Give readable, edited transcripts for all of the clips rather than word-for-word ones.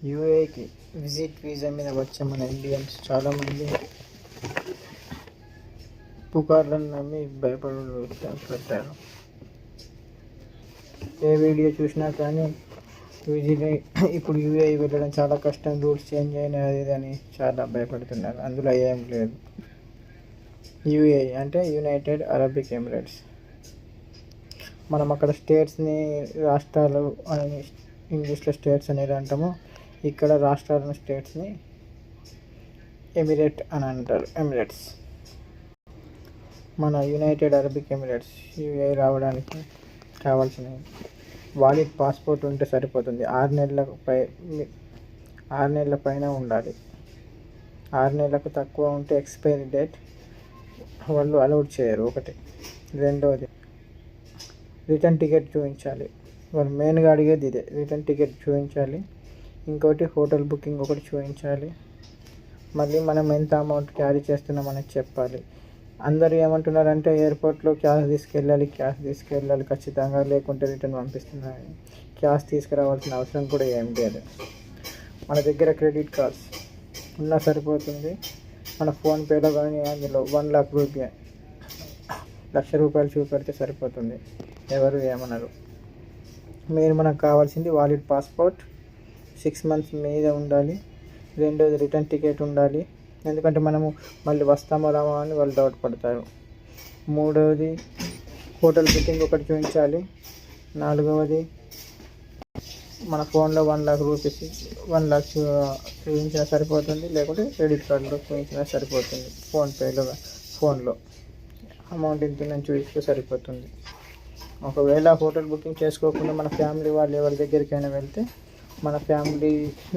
యూఏకి visit visa మీద వచ్చే మన ఇండియన్స్ చాలామంది పుకార్లను నమ్మి భయపడతారు. ఏ వీడియో చూసినా కానీ విజిట్ ఇప్పుడు యూఏఈ వెళ్ళడం చాలా కష్టం, రూల్స్ చేంజ్ అయినా అది అని చాలా భయపడుతున్నారు. అందులో ఏం లేదు. యూఏఈ అంటే యునైటెడ్ అరబిక్ ఎమిరేట్స్. మనం అక్కడ స్టేట్స్ని రాష్ట్రాలు అని ఇంగ్లీష్లో స్టేట్స్ అనేది అంటాము. ఇక్కడ రాష్ట్రాలను స్టేట్స్ని ఎమిరేట్ అని అంటారు. ఎమిరేట్స్ మన యునైటెడ్ అరబిక్ ఎమిరేట్స్ యూఏఈ రావడానికి కావాల్సిన వాలిడ్ పాస్పోర్ట్ ఉంటే సరిపోతుంది. 6 నెలల పైన ఉండాలి. 6 నెలలకు తక్కువ ఉంటే ఎక్స్పైరీ డేట్ వాళ్ళు అలౌడ్ చేయరు. ఒకటి. రెండవది రిటర్న్ టికెట్ చూపించాలి. వాళ్ళు మెయిన్గా అడిగేది ఇదే, రిటర్న్ టికెట్ చూపించాలి. ఇంకోటి హోటల్ బుకింగ్ ఒకటి చూపించాలి. మళ్ళీ మనం ఎంత అమౌంట్ క్యారీ చేస్తున్నాం అనేది చెప్పాలి. అందరూ ఏమంటున్నారంటే ఎయిర్పోర్ట్లో క్యాష్ తీసుకెళ్ళాలి ఖచ్చితంగా, లేకుంటే రిటర్న్ పంపిస్తున్నారు. క్యాష్ తీసుకురావాల్సిన అవసరం కూడా ఏం లేదు. మన దగ్గర క్రెడిట్ కార్డ్స్ ఉన్నా సరిపోతుంది. మన ఫోన్పేలో కానీ అందులో 1 లక్ష రూపాయలు, ₹1,00,000 చూపెడితే సరిపోతుంది. ఎవరు ఏమన్నారు. మనకు కావాల్సింది వాలిడ్ పాస్పోర్ట్ 6 మంత్స్ మీద ఉండాలి. రెండోది రిటర్న్ టికెట్ ఉండాలి, ఎందుకంటే మనము మళ్ళీ వస్తామో రామో అని వాళ్ళు డౌట్ పడతారు. మూడవది హోటల్ బుకింగ్ ఒకటి చూపించాలి. నాలుగవది మన ఫోన్లో 1 లక్ష రూపీస్ 1 లక్ష చూపించినా సరిపోతుంది, లేకుంటే క్రెడిట్ కార్డులో చూపించినా సరిపోతుంది. ఫోన్లో అమౌంట్ ఇంత నేను చూపిస్తే సరిపోతుంది. ఒకవేళ హోటల్ బుకింగ్ చేసుకోకుండా మన ఫ్యామిలీ వాళ్ళు ఎవరి దగ్గరికైనా వెళ్తే, మన ఫ్యామిలీ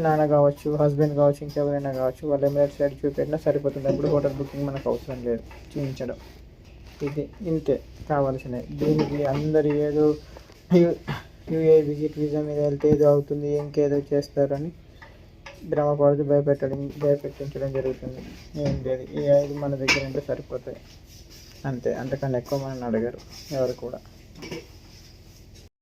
నాన్న కావచ్చు, హస్బెండ్ కావచ్చు, ఇంకెవరైనా కావచ్చు, వాళ్ళు ఎమిరేట్స్ సైడ్ చూపెట్టినా సరిపోతుంది. అప్పుడు హోటల్ బుకింగ్ మనకు అవసరం లేదు చూపించడం. ఇంతే కావాల్సినవి. దీనికి అందరు ఏదో యూఏఈ విజిట్ వీసా మీద వెళ్తే ఏదో అవుతుంది, ఇంకేదో చేస్తారని భ్రమపడుతూ భయపెట్టించడం జరుగుతుంది. ఏం లేదు. ఈ 5 మన దగ్గర ఉంటే సరిపోతాయి అంతే. అంతకన్నా ఎక్కువ మనల్ని అడగరు ఎవరు కూడా.